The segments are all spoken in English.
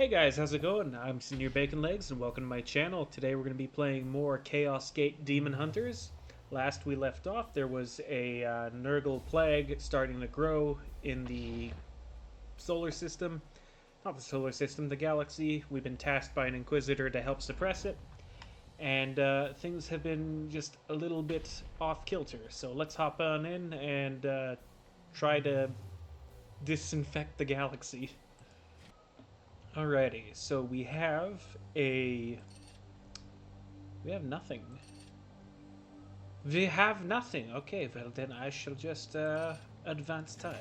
Hey guys, how's it going? I'm Senior Bacon Legs and welcome to my channel. Today we're going to be playing more ChaosGate Demon Hunters. Last we left off, there was a Nurgle plague starting to grow in the solar system. Not the solar system, the galaxy. We've been tasked by an Inquisitor to help suppress it. And things have been just a little bit off kilter. So let's hop on in and try to disinfect the galaxy. Alrighty, so we have nothing. We have nothing. Okay, well then I shall just advance time.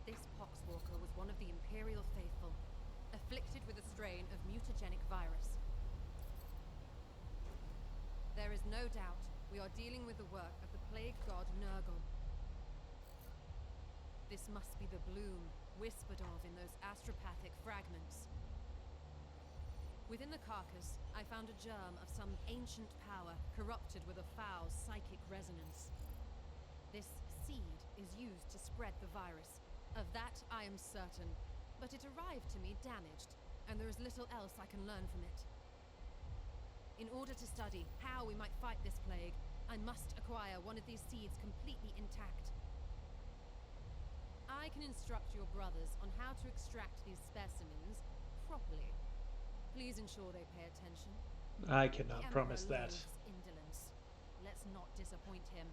This poxwalker was one of the Imperial faithful, afflicted with a strain of mutagenic virus. There is no doubt we are dealing with the work of the plague god Nurgle. This must be the bloom whispered of in those astropathic fragments. Within the carcass, I found a germ of some ancient power corrupted with a foul psychic resonance. This seed is used to spread the virus. Of that I am certain, but it arrived to me damaged, and there is little else I can learn from it. In order to study how we might fight this plague, I must acquire one of these seeds completely intact. I can instruct your brothers on how to extract these specimens properly. Please ensure they pay attention. I cannot The promise Emperor that. loathes indolence. Let's not disappoint him.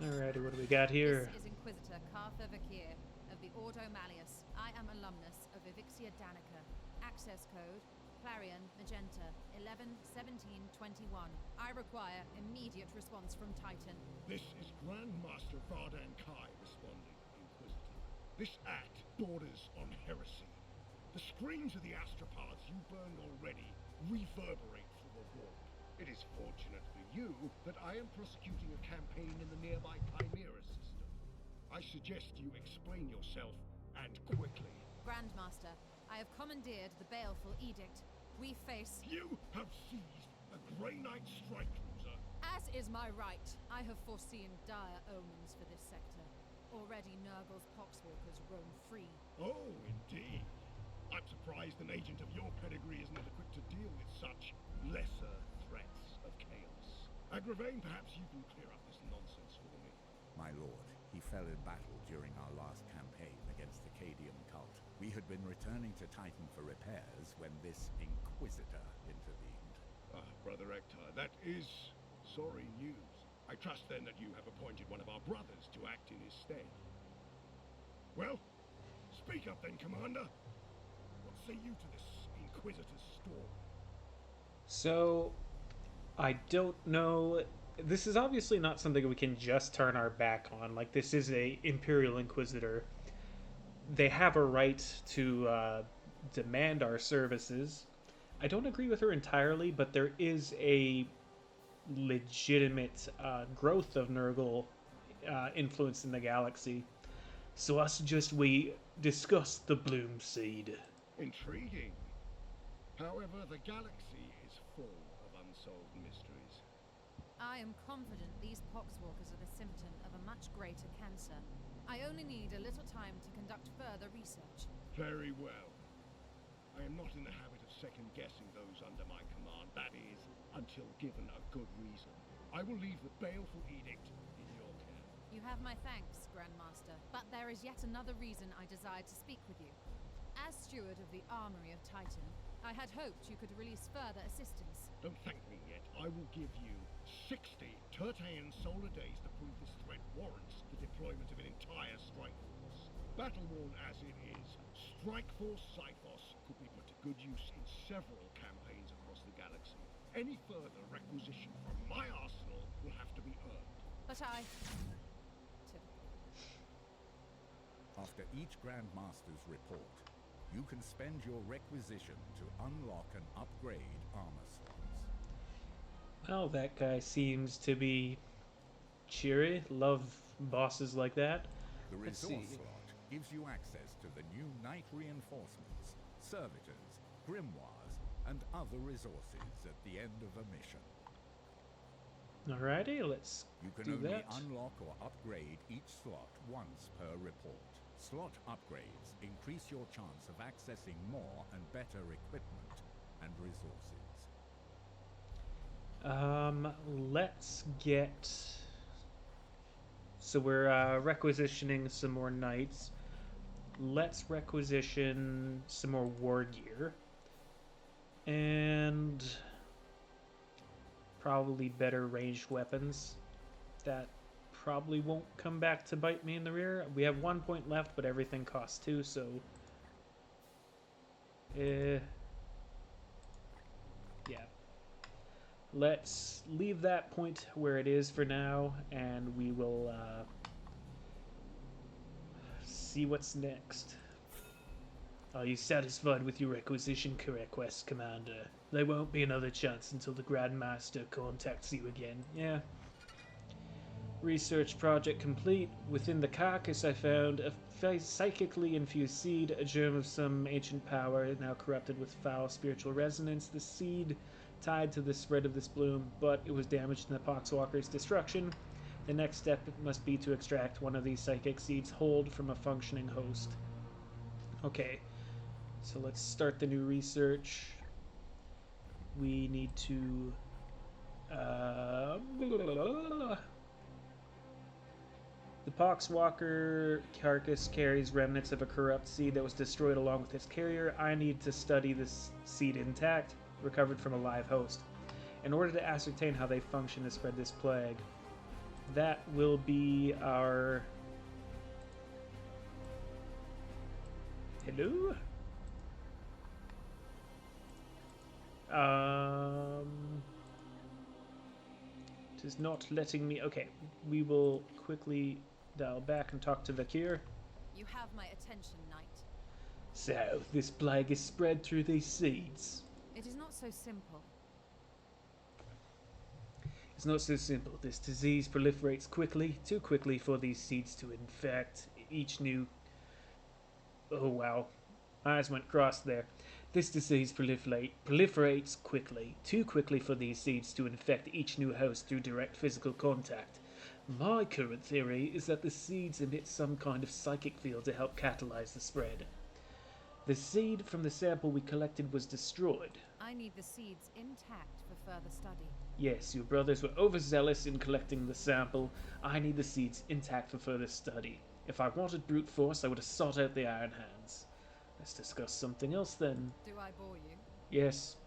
Alrighty, what do we got here? This is Inquisitor Cartha Vakir of the Ordo Malleus. I am alumnus of Evixia Danica. Access code Clarion Magenta 111721. I require immediate response from Titan. This is Grandmaster Vardan Kai responding, Inquisitor. This act borders on heresy. The screams of the astropaths you burned already reverberate through the world. It is fortunate for you that I am prosecuting a campaign in the nearby Chimera system. I suggest you explain yourself, and quickly. Grandmaster, I have commandeered the baleful edict. We face... You have seized a Grey Knight strike cruiser. As is my right, I have foreseen dire omens for this sector. Already Nurgle's poxwalkers roam free. Oh, indeed. I'm surprised an agent of your pedigree isn't equipped to deal with such lesser threats of chaos. Agravain, perhaps you can clear up this nonsense for me. My lord, he fell in battle during our last campaign against the Cadian cult. We had been returning to Titan for repairs when this Inquisitor intervened. Ah, Brother Ektar, that is sorry news. I trust then that you have appointed one of our brothers to act in his stead. Well, speak up then, Commander. What say you to this Inquisitor's story? So, I don't know. This is obviously not something we can just turn our back on. Like, this is a Imperial Inquisitor. They have a right to demand our services. I don't agree with her entirely, but there is a legitimate growth of Nurgle influence in the galaxy. So we discuss the bloom seed. Intriguing. However, the galaxy is full of unsolved mysteries. I am confident these poxwalkers are the symptom of a much greater cancer. I only need a little time to conduct further research. Very well. I am not in the habit of second-guessing those under my command, that is, until given a good reason. I will leave the baleful edict in your care. You have my thanks, Grandmaster, but there is yet another reason I desired to speak with you. As steward of the armory of Titan, I had hoped you could release further assistance. Don't thank me yet. I will give you 60 Tertean solar days to prove this threat warrants the deployment of an entire strike force. Battle-worn as it is, Strike Force Cyphos could be put to good use in several campaigns across the galaxy. Any further requisition from my arsenal will have to be earned. But I... After each Grandmaster's report, you can spend your requisition to unlock and upgrade armor slots. Well, that guy seems to be cheery. Love bosses like that. The Let's resource see. slot gives you access to the new Knight reinforcements, servitors, grimoires, and other resources at the end of a mission. Alrighty, let's You can do only that. unlock or upgrade each slot once per report. Slot upgrades increase your chance of accessing more and better equipment and resources. Let's get... So we're requisitioning some more knights. Let's requisition some more war gear. And probably better ranged weapons. That probably won't come back to bite me in the rear. We have 1 point left, but everything costs 2, so... yeah. Let's leave that point where it is for now, and we will see what's next. Are you satisfied with your requisition request, Commander? There won't be another chance until the Grand Master contacts you again. Yeah. Research project complete. Within the carcass I found a psychically infused seed, a germ of some ancient power, now corrupted with foul spiritual resonance. The seed tied to the spread of this bloom, but it was damaged in the Poxwalker's destruction. The next step must be to extract one of these psychic seeds whole from a functioning host. Okay, so let's start the new research. We need to... The Poxwalker carcass carries remnants of a corrupt seed that was destroyed along with its carrier. I need to study this seed intact, recovered from a live host, in order to ascertain how they function to spread this plague. That will be our... Hello? It is not letting me... Okay, we will quickly dial back and talk to Vakir. You have my attention, Knight. So, this plague is spread through these seeds. It is not so simple. It's not so simple. This disease proliferates quickly, too quickly for these seeds to infect each new... Oh wow, eyes went cross there. This disease proliferates quickly, too quickly for these seeds to infect each new host through direct physical contact. My current theory is that the seeds emit some kind of psychic field to help catalyze the spread. The seed from the sample we collected was destroyed. I need the seeds intact for further study. Yes, your brothers were overzealous in collecting the sample. I need the seeds intact for further study. If I wanted brute force, I would have sought out the Iron Hands. Let's discuss something else then. Do I bore you? Yes.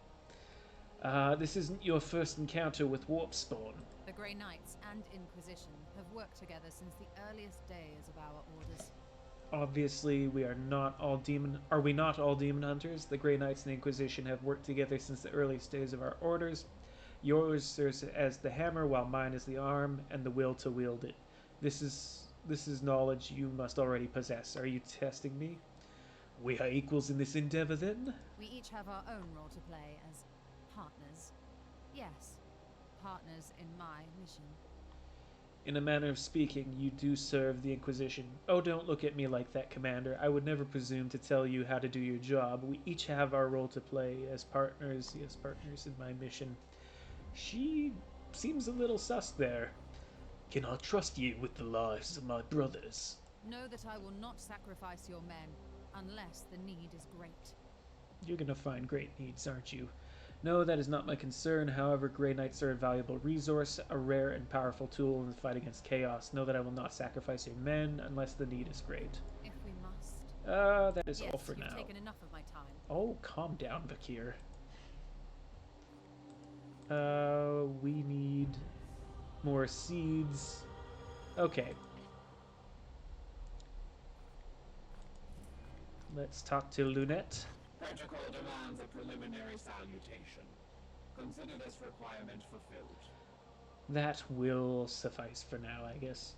This isn't your first encounter with Warp Spawn. The Grey Knights and Inquisition have worked together since the earliest days of our orders. Obviously, we are not all demon... Are we not all demon hunters? The Grey Knights and the Inquisition have worked together since the earliest days of our orders. Yours serves as the hammer, while mine is the arm and the will to wield it. This is knowledge you must already possess. Are you testing me? We are equals in this endeavor, then? We each have our own role to play as partners. Yes, partners in my mission. In a manner of speaking, you do serve the Inquisition. Oh, don't look at me like that, Commander. I would never presume to tell you how to do your job. We each have our role to play as partners. Yes, partners in my mission. She seems a little sus there. Can I trust you with the lives of my brothers? Know that I will not sacrifice your men, unless the need is great. You're gonna find great needs, aren't you? No, that is not my concern. However, Grey Knights are a valuable resource, a rare and powerful tool in the fight against chaos. Know that I will not sacrifice your men unless the need is great. If we must. That is all for you've now. taken enough of my time. Oh, calm down, Vakir. We need more seeds. Okay. Let's talk to Lunette. Protocol demands a preliminary salutation. Consider this requirement fulfilled. That will suffice for now, I guess.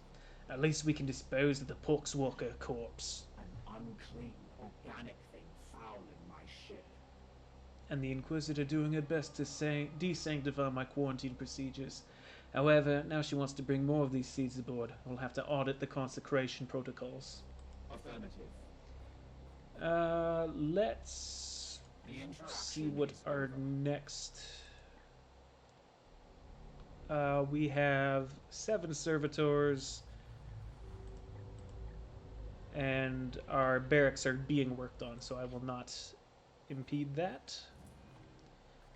At least we can dispose of the Poxwalker corpse. An unclean, organic thing fouling my ship. And the Inquisitor doing her best to desanctify my quarantine procedures. However, now she wants to bring more of these seeds aboard. We'll have to audit the consecration protocols. Affirmative. Let's The see interaction what is our over. next. We have 7 servitors, and our barracks are being worked on, so I will not impede that.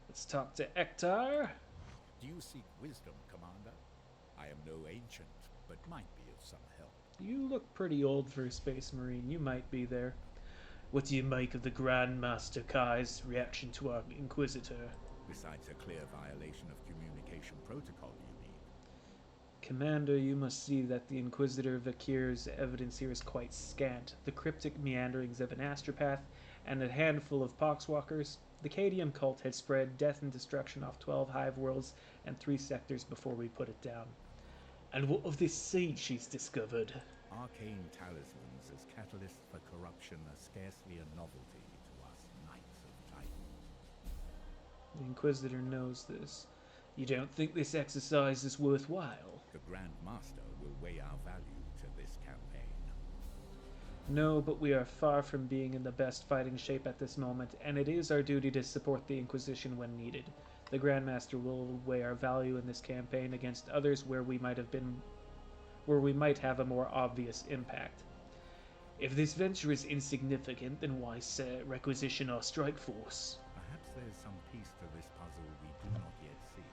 Let's talk to Ektar. Do you seek wisdom, Commander? I am no ancient, but might be of some help. You look pretty old for a space marine. You might be there. What do you make of the Grand Master Kai's reaction to our Inquisitor? Besides a clear violation of communication protocol, you mean? Commander, you must see that the Inquisitor Vakir's evidence here is quite scant. The cryptic meanderings of an astropath and a handful of poxwalkers. The Cadium cult had spread death and destruction off 12 hive worlds and 3 sectors before we put it down. And what of this seed she's discovered? Arcane talismans as catalysts for corruption are scarcely a novelty to us Knights of Titan. The Inquisitor knows this. You don't think this exercise is worthwhile? The Grand Master will weigh our value to this campaign. No, but we are far from being in the best fighting shape at this moment, and it is our duty to support the Inquisition when needed. The Grand Master will weigh our value in this campaign against others where we might have a more obvious impact. If this venture is insignificant, then why requisition our strike force? Perhaps there's some piece to this puzzle we do not yet see.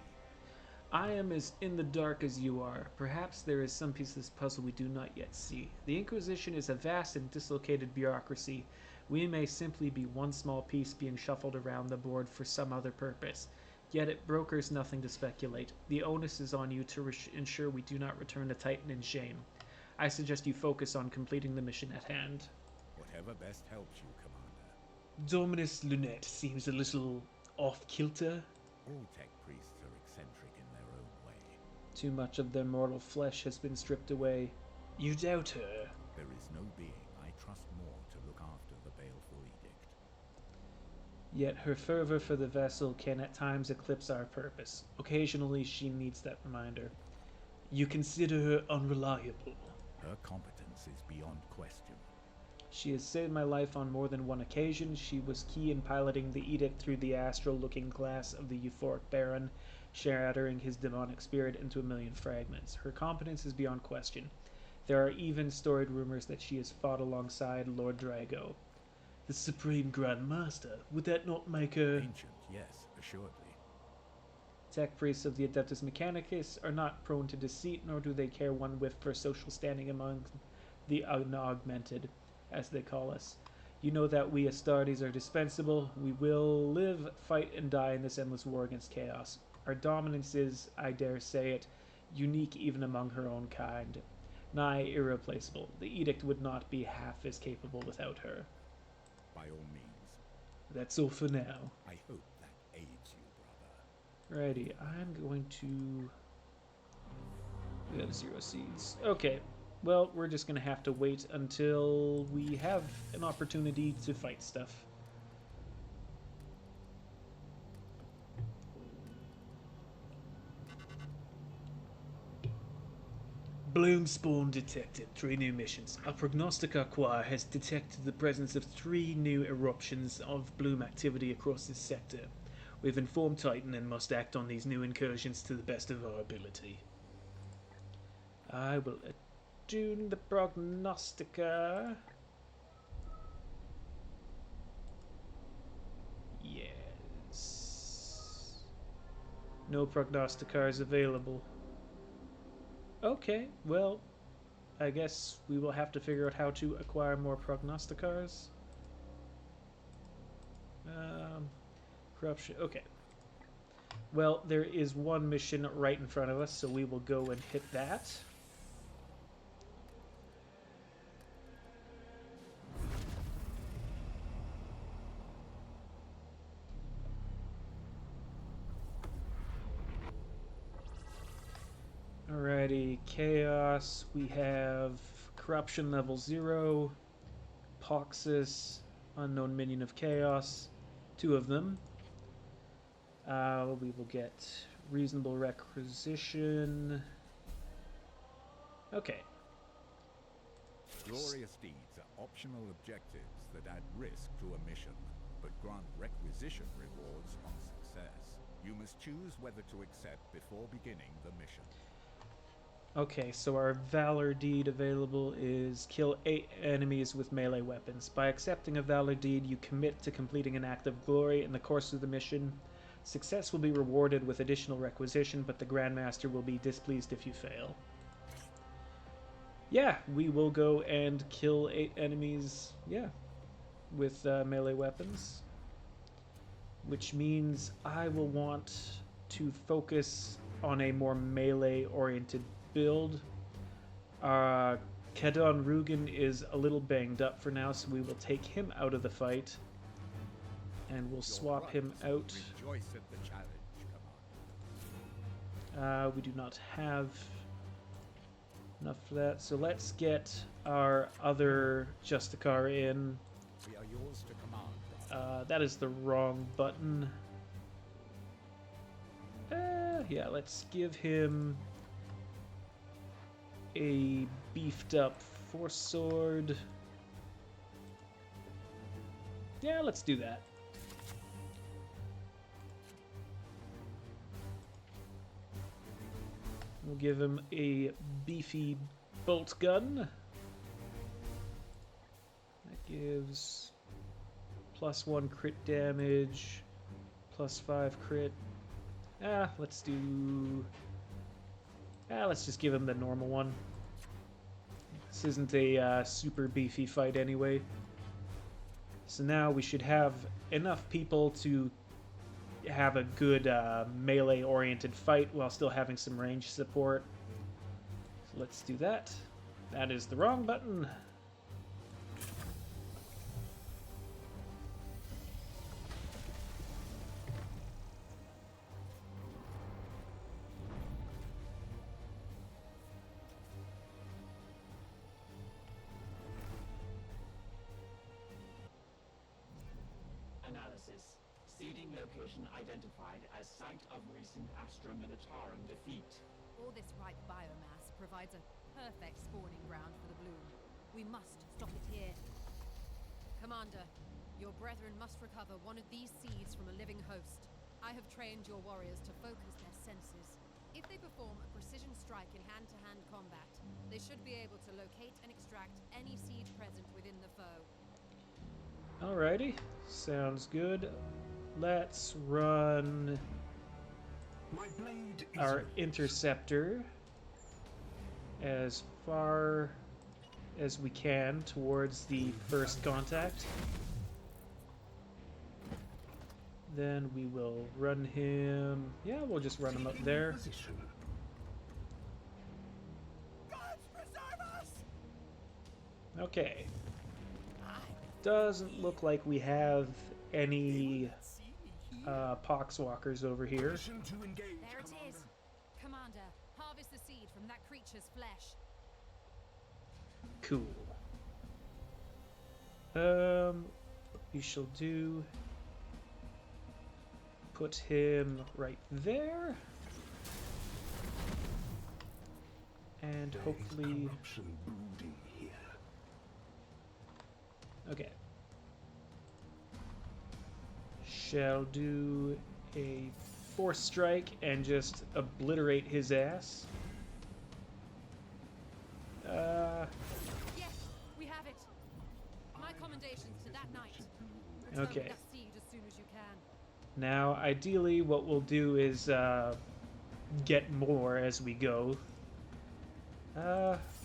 I am as in the dark as you are. Perhaps there is some piece of this puzzle we do not yet see. The Inquisition is a vast and dislocated bureaucracy. We may simply be one small piece being shuffled around the board for some other purpose. Yet it brokers nothing to speculate. The onus is on you to ensure we do not return to Titan in shame. I suggest you focus on completing the mission at hand. Whatever best helps you, Commander. Dominus Lunette seems a little off-kilter. All tech priests are eccentric in their own way. Too much of their mortal flesh has been stripped away. You doubt her? There is no being I trust more to look after the baleful edict. Yet her fervor for the vessel can at times eclipse our purpose. Occasionally she needs that reminder. You consider her unreliable. Her competence is beyond question. She has saved my life on more than one occasion. She was key in piloting the edict through the astral looking glass of the euphoric Baron, shattering his demonic spirit into a million fragments. Her competence is beyond question. There are even storied rumors that she has fought alongside Lord Drago. The Supreme Grand Master, would that not make her... Ancient, yes, assuredly. Tech priests of the Adeptus Mechanicus are not prone to deceit, nor do they care one whiff for social standing among the unaugmented, as they call us. You know that we Astartes are dispensable. We will live, fight, and die in this endless war against chaos. Our dominance is, I dare say it, unique even among her own kind. Nigh irreplaceable. The edict would not be half as capable without her. By all means. That's all for now. I hope that aids you, brother. Righty, I'm going to... We have 0 seeds. Okay, well, we're just going to have to wait until we have an opportunity to fight stuff. Bloom spawn detected. 3 new missions. Our prognostica choir has detected the presence of 3 new eruptions of bloom activity across this sector. We've informed Titan and must act on these new incursions to the best of our ability. I will attune the prognostica. Yes. No prognosticars available. Okay, well, I guess we will have to figure out how to acquire more prognosticars. Corruption, okay. Well, there is one mission right in front of us, so we will go and hit that. Alrighty, Chaos, we have Corruption level 0, Poxus, Unknown Minion of Chaos, 2 of them. We will get Reasonable Requisition. Okay. Glorious deeds are optional objectives that add risk to a mission, but grant requisition rewards on success. You must choose whether to accept before beginning the mission. Okay, so our Valor deed available is kill 8 enemies with melee weapons. By accepting a Valor deed, you commit to completing an act of glory in the course of the mission. Success will be rewarded with additional requisition, but the Grandmaster will be displeased if you fail. Yeah, we will go and kill 8 enemies, yeah, with melee weapons. Which means I will want to focus on a more melee-oriented build. Kedon Rugen is a little banged up for now, so we will take him out of the fight. And we'll swap him out. Rejoice at the challenge, Commander. We do not have enough for that, so let's get our other Justicar in. We are yours to command. That is the wrong button. Yeah, let's give him a beefed up force sword. Yeah, let's do that. We'll give him a beefy bolt gun. That gives +1 crit damage, +5 crit. Let's just give him the normal one. This isn't a super beefy fight anyway. So now we should have enough people to have a good melee-oriented fight while still having some range support. So let's do that. That is the wrong button. Analysis. Seeding location identified as site of recent Astra Militarum defeat. All this ripe biomass provides a perfect spawning ground for the bloom. We must stop it here. Commander, your brethren must recover one of these seeds from a living host. I have trained your warriors to focus their senses. If they perform a precision strike in hand-to-hand combat, they should be able to locate and extract any seed present within the foe. Alrighty, sounds good. Let's run My blade is our interceptor as far as we can towards the first contact. Then we will run him. Yeah, we'll just run him up there. position. Gods preserve us! Okay. Doesn't look like we have any poxwalkers over here. Mission to engage, There it Commander. is! Commander, harvest the seed from that creature's flesh. Cool. We shall do. Put him right there. And There is hopefully. corruption brooding here. Okay. Shall do a force strike and just obliterate his ass. Yes, we have it. My commendations to that knight. Return Okay. with that seed as soon as you can. Now, ideally, what we'll do is get more as we go.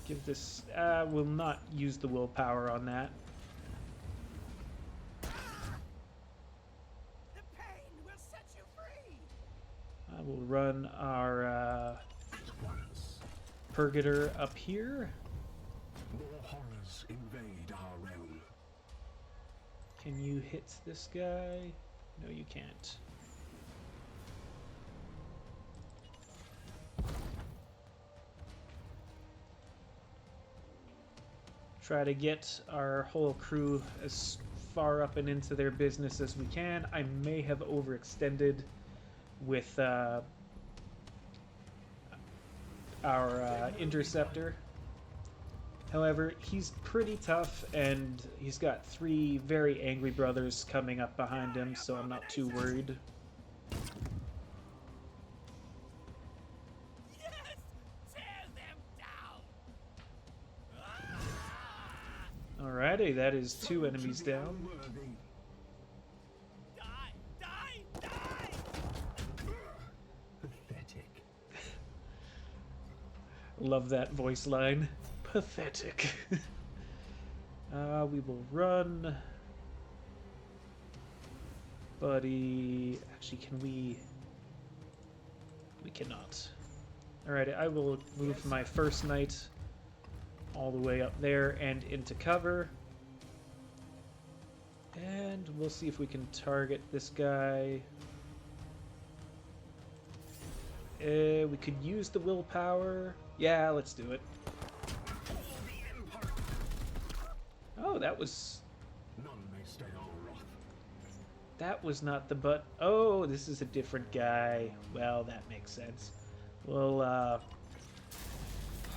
Give this. We'll not use the willpower on that. The pain will set you free! I will run our At once, Purgator up here. more horrors invade our realm. Can you hit this guy? No, you can't. Try to get our whole crew as far up and into their business as we can. I may have overextended with our interceptor. However, he's pretty tough, and he's got 3 very angry brothers coming up behind him, so I'm not too worried. Yes! Tear them down! Alrighty, that is 2 enemies down. Die! Die! Die! Pathetic. Love that voice line. Pathetic. We will run. Buddy. Actually, can we? We cannot. Alright, I will move my first knight all the way up there and into cover. And we'll see if we can target this guy. We could use the willpower. Yeah, let's do it. Oh, that was... None may stay our wrath. That was not the butt. Oh, this is a different guy. Well, that makes sense. We'll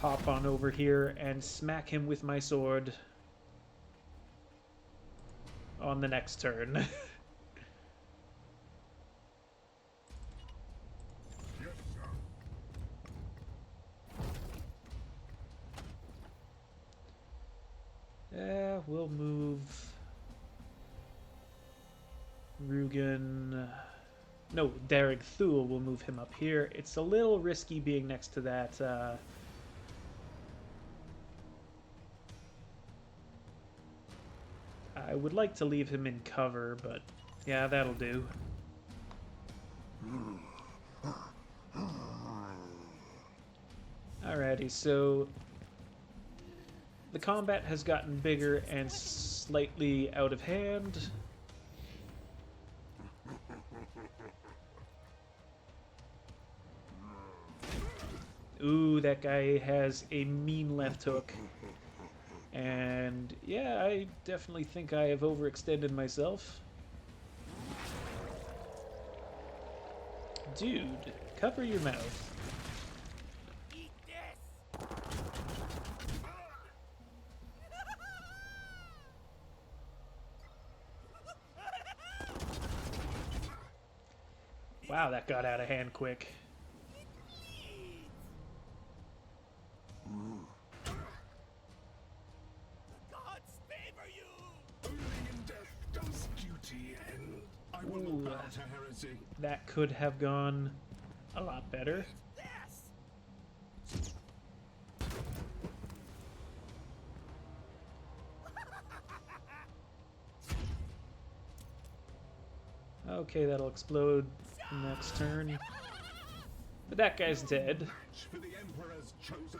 hop on over here and smack him with my sword on the next turn. We'll move Rugen. No, Derek Thule, we'll move him up here. It's a little risky being next to that. I would like to leave him in cover, but yeah, that'll do. Alrighty, so the combat has gotten bigger and slightly out of hand. Ooh, that guy has a mean left hook. And yeah, I definitely think I have overextended myself. Dude, cover your mouth. Eat this! Wow, that got out of hand quick. The gods favor you! Only in death does duty end. I will Ooh. not bow to heresy. That could have gone a lot better. This! Okay, that'll explode next turn. But that guy's dead. For the Emperor's chosen.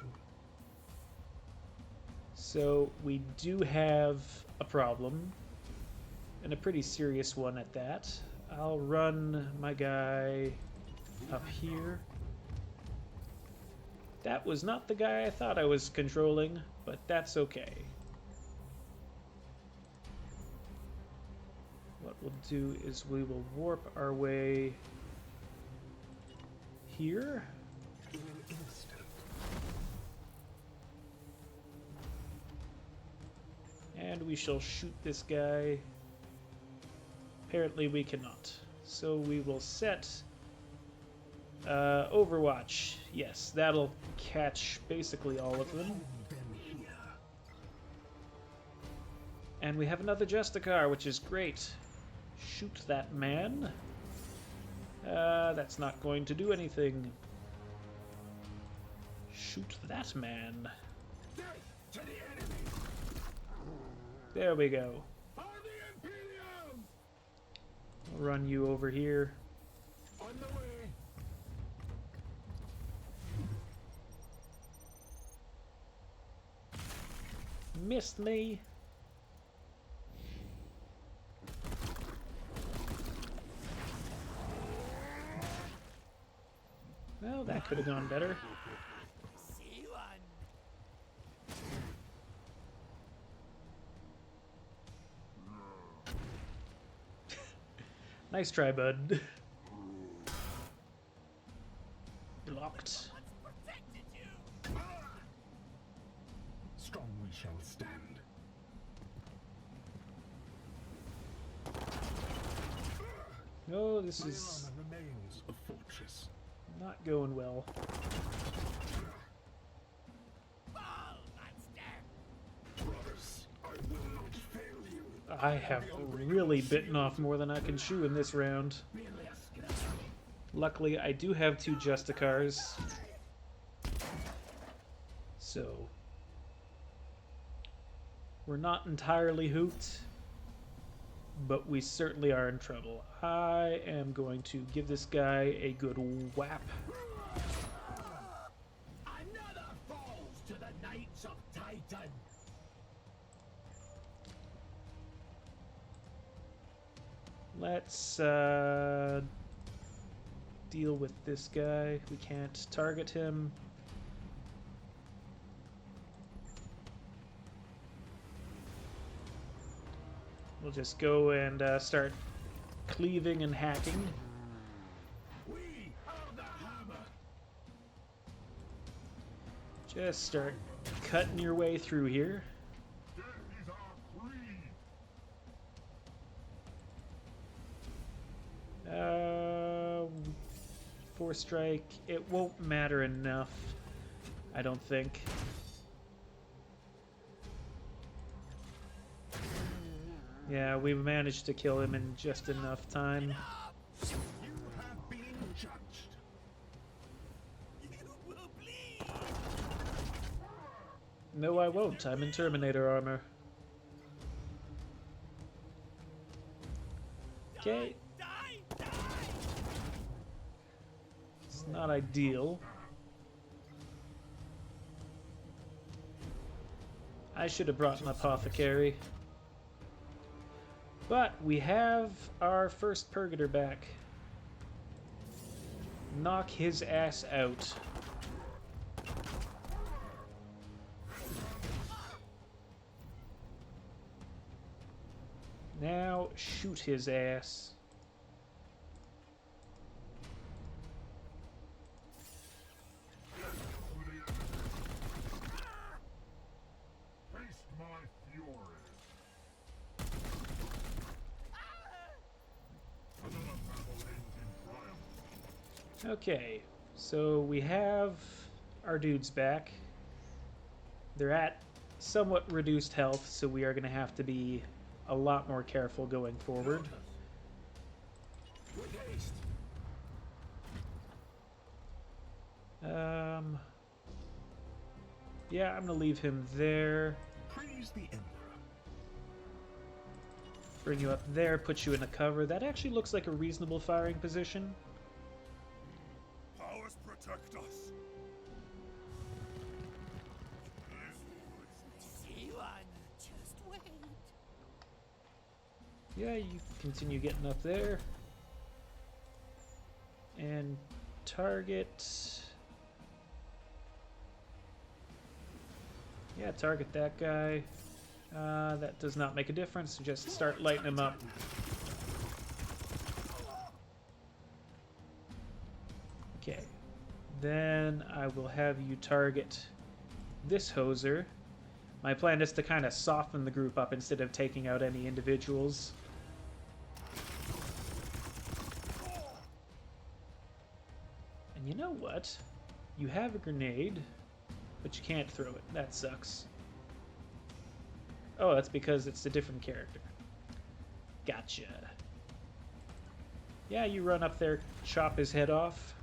So we do have a problem. And a pretty serious one at that. I'll run my guy up here. That was not the guy I thought I was controlling, but that's okay. What we'll do is we will warp our way here. In an instant. And we shall shoot this guy. Apparently we cannot. So we will set Overwatch. Yes, that'll catch basically all of them. Hold them here. And we have another Justicar, which is great. Shoot that man. That's not going to do anything. Shoot that man. Death to the enemy. There we go. For the Imperium. I'll run you over here. On the way. Missed me. Well, that could have gone better. See one! Nice try, bud. Blocked. What's protected you? Strong will shall stand. No, this My is armor remains a fortress. not going well. Brothers, I will not fail you. I have really bitten off more than I can chew in this round. Luckily, I do have 2 Justicars. So, we're not entirely hooped, but we certainly are in trouble. I am going to give this guy a good whap. Another falls to the Knights of Titan. Let's deal with this guy. We can't target him. We'll just go and start cleaving and hacking. We are the hammer. Just start cutting your way through here. Death is our creed. Force strike. It won't matter enough, I don't think. Yeah, we managed to kill him in just enough time. You have been judged. You will bleed. No, I won't. I'm in Terminator armor. Okay. Die, die. It's not ideal. I should have brought an apothecary. But we have our first Purgator back. Knock his ass out. Now shoot his ass. Taste my fury. Another battle ends in triumph. Okay, so we have our dudes back. They're at somewhat reduced health, so we are going to have to be a lot more careful going forward. With haste. Yeah, I'm going to leave him there. Praise the Emperor. Bring you up there, put you in a cover. That actually looks like a reasonable firing position. Powers protect us. See one. Just wait. Yeah, you continue getting up there. And target... Yeah, target that guy. That does not make a difference. Just start lighting him up. Okay. Then I will have you target this hoser. My plan is to kind of soften the group up instead of taking out any individuals. And you know what? You have a grenade, but you can't throw it. That sucks. Oh, that's because it's a different character. Gotcha. Yeah, you run up there, chop his head off.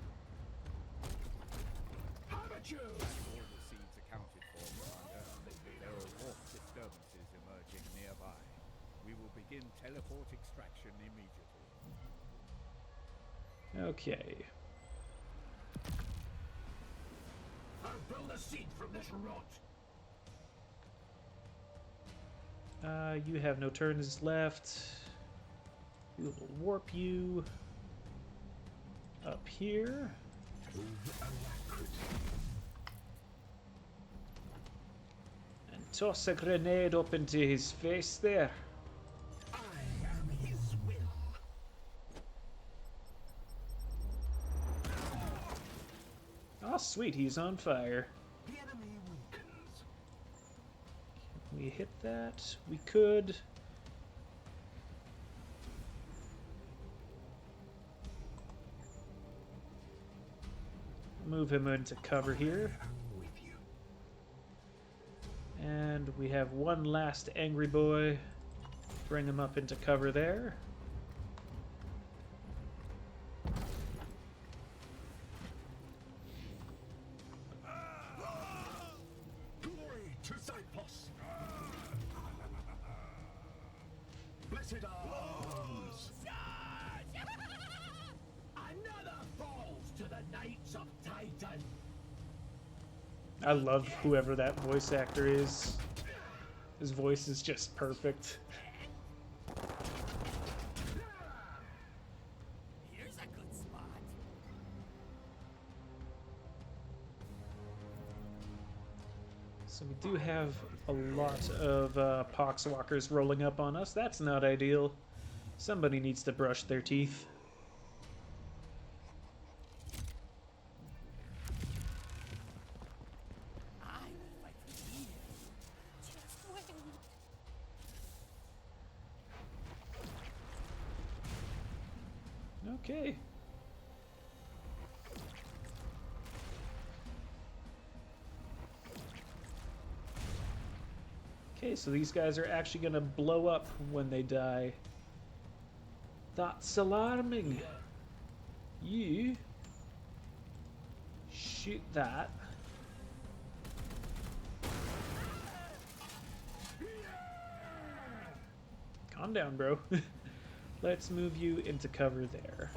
Amateurs. All the seeds accounted for, Commander. There are warp disturbances emerging nearby. We will begin teleport extraction immediately. Okay. I'll build a seat from this rot. You have no turns left. We will warp you up here. And toss a grenade up into his face there. I am his will. Oh, sweet, he's on fire. The enemy weakens. hit that? We could. Move him into cover here. And we have one last angry boy. Bring him up into cover there. Glory to Cyphos! Blessed arms! Another falls to the Knights of Titan! I love whoever that voice actor is. His voice is just perfect. Here's a good spot. So we do have a lot of poxwalkers rolling up on us. That's not ideal. Somebody needs to brush their teeth. I will fight for you. Just wait. Okay. Okay, so these guys are actually going to blow up when they die. That's alarming. You shoot that. Calm down, bro. Let's move you into cover there.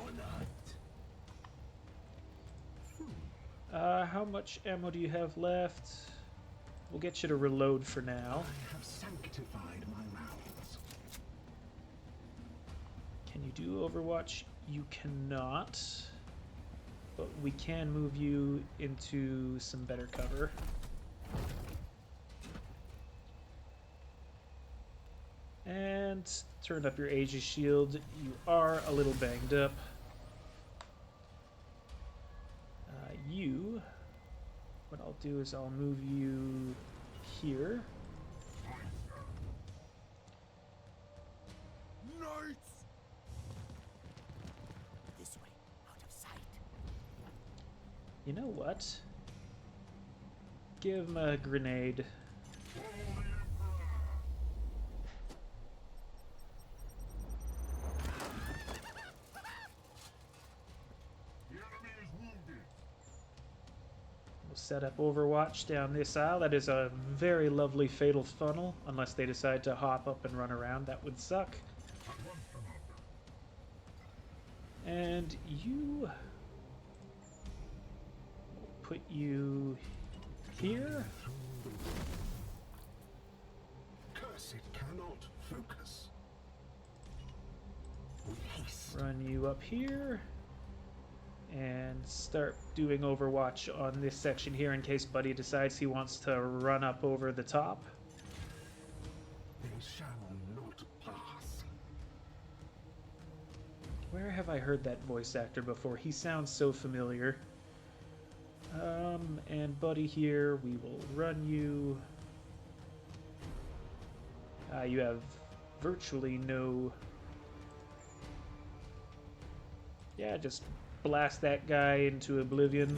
How much ammo do you have left? We'll get you to reload for now. I have sanctified my rounds. Can you do Overwatch? You cannot. But we can move you into some better cover. And turn up your Aegis shield. You are a little banged up. What I'll do is I'll move you here. Knights! This way, out of sight. You know what? Give him a grenade. We'll set up Overwatch down this aisle. That is a very lovely fatal funnel, unless they decide to hop up and run around. That would suck. And you... we'll put you here. Curse, it cannot focus. We haste. Run you up here. And start doing Overwatch on this section here in case Buddy decides he wants to run up over the top. They shall not pass. Where have I heard that voice actor before? He sounds so familiar. And Buddy here, we will run you. You have virtually no... yeah, just blast that guy into oblivion.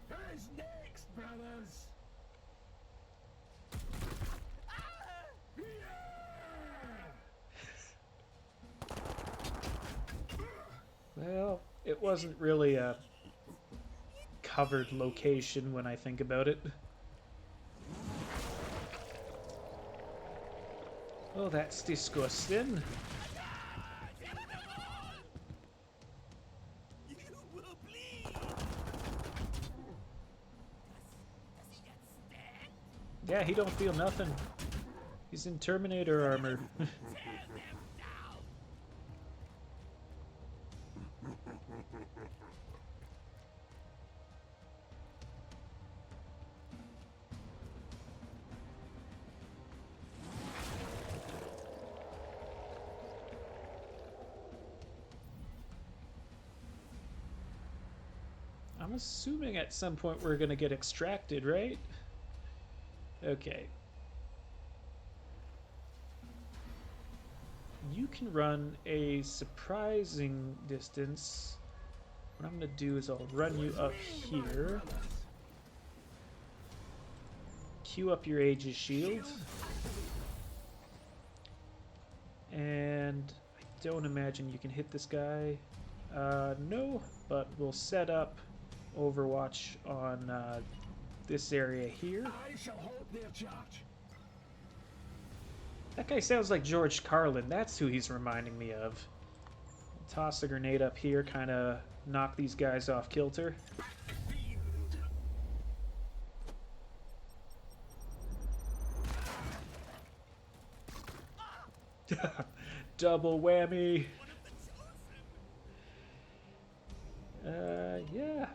Who's next, brothers? Well, it wasn't really a covered location when I think about it. Oh, that's disgusting. You will bleed. Does he get stabbed? Yeah, he don't feel nothing. He's in Terminator armor. Tear them down. I'm assuming at some point we're gonna get extracted, right? Okay. You can run a surprising distance. What I'm gonna do is I'll run you up here. Queue up your Aegis Shield. And I don't imagine you can hit this guy. No, but we'll set up Overwatch on this area here. I shall hold their charge. That guy sounds like George Carlin. That's who he's reminding me of. Toss a grenade up here, kind of knock these guys off kilter. Double whammy. Yeah.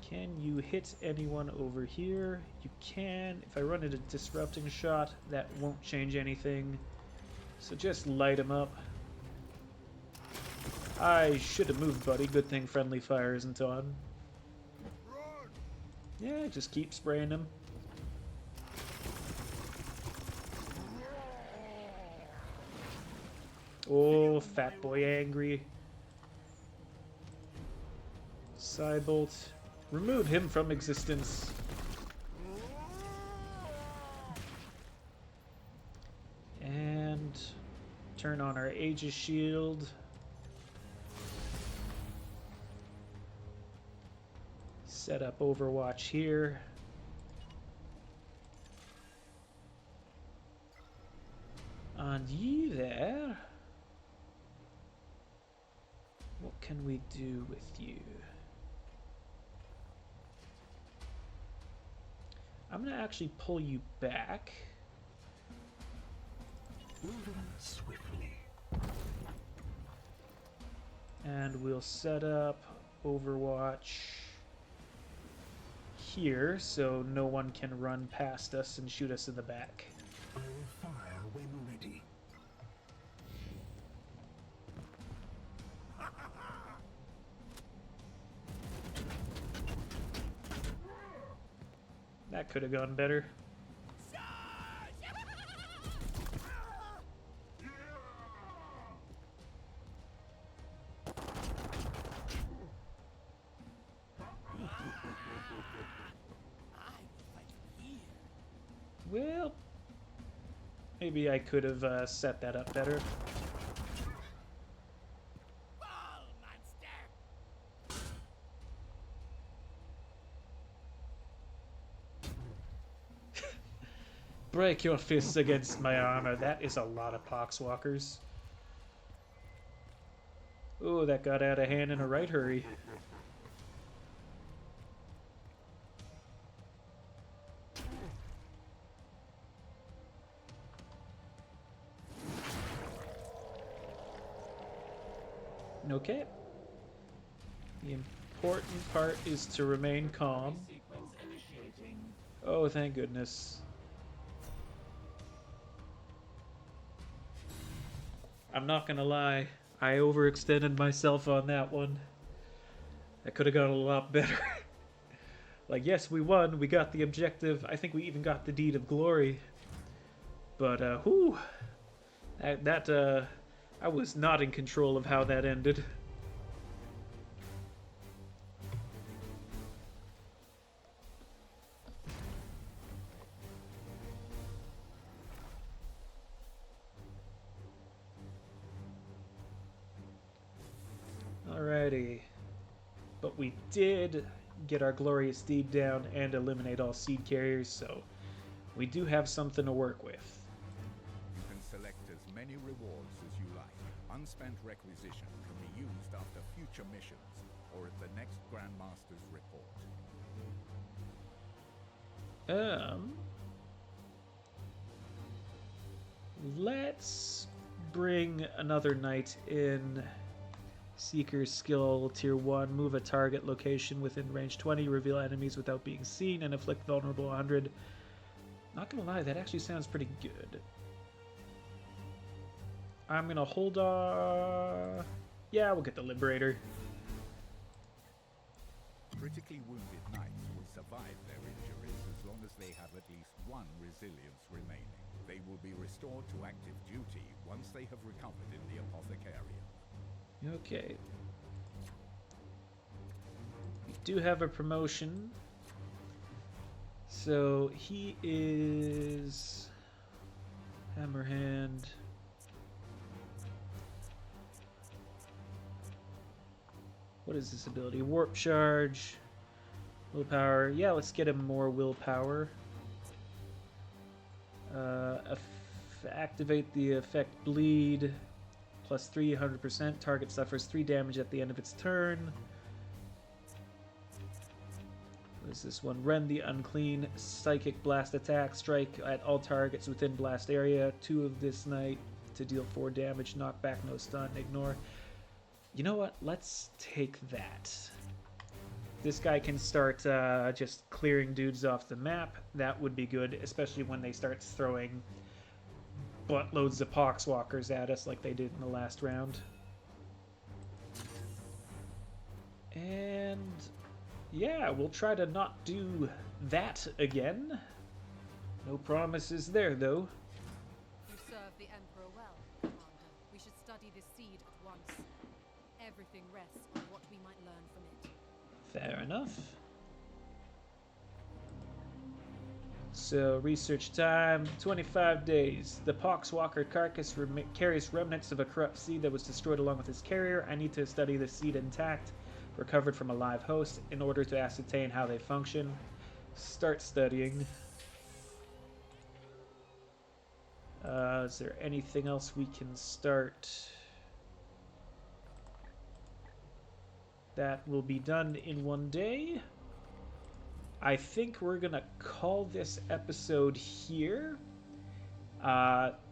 Can you hit anyone over here? You can. If I run into disrupting shot, that won't change anything. So just light them up. I should have moved, buddy. Good thing friendly fire isn't on. Yeah, just keep spraying them. Oh, fat boy angry. Cybolt. Remove him from existence. And turn on our Aegis shield. Set up Overwatch here. And ye there. What can we do with you? I'm gonna actually pull you back. Moving swiftly. And we'll set up Overwatch here so no one can run past us and shoot us in the back. I will fire when ready. That could have gone better. Well, maybe I could have set that up better. Break your fists against my armor. That is a lot of poxwalkers. Oh, that got out of hand in a right hurry. Okay. The important part is to remain calm. Sequence initiating. Oh, thank goodness. I'm not gonna lie, I overextended myself on that one. That could have gone a lot better. Like, yes, we won, we got the objective, I think we even got the deed of glory. But, whew, I was not in control of how that ended. Alrighty. But we did get our glorious deed down and eliminate all seed carriers, so we do have something to work with. You can select as many rewards as you like. Unspent requisition can be used after future missions or at the next Grandmaster's report. Let's bring another knight in. Seeker's skill tier 1, move a target location within range 20, reveal enemies without being seen, and inflict vulnerable 100. Not gonna lie, that actually sounds pretty good. I'm gonna hold on. Yeah, we'll get the Liberator. Critically wounded knights will survive their injuries as long as they have at least one resilience remaining. They will be restored to active duty once they have recovered in the apothecarium. Okay. We do have a promotion. So he is Hammerhand. What is this ability? Warp Charge. Willpower. Yeah, let's get him more willpower. Activate the effect Bleed. Plus 300%. Target suffers 3 damage at the end of its turn. What is this one? Rend the Unclean. Psychic Blast attack. Strike at all targets within blast area. 2 of this knight to deal 4 damage. Knockback, no stun. Ignore. You know what? Let's take that. This guy can start just clearing dudes off the map. That would be good, especially when they start throwing buttloads of Poxwalkers at us like they did in the last round. And yeah, we'll try to not do that again. No promises there, though. You serve the Emperor well, Commander. We should study this seed at once. Everything rests on what we might learn from it. Fair enough. So, research time, 25 days. The Poxwalker carcass carries remnants of a corrupt seed that was destroyed along with its carrier. I need to study the seed intact, recovered from a live host, in order to ascertain how they function. Start studying. Is there anything else we can start? That will be done in one day. I think we're gonna call this episode here.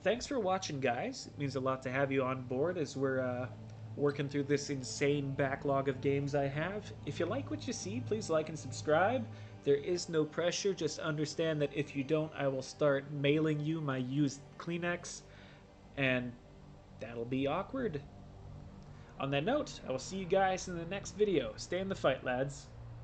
Thanks for watching, guys. It means a lot to have you on board as we're working through this insane backlog of games I have. If you like what you see, please like and subscribe. There is no pressure. Just understand that if you don't, I will start mailing you my used Kleenex, and that'll be awkward. On that note, I will see you guys in the next video. Stay in the fight, lads.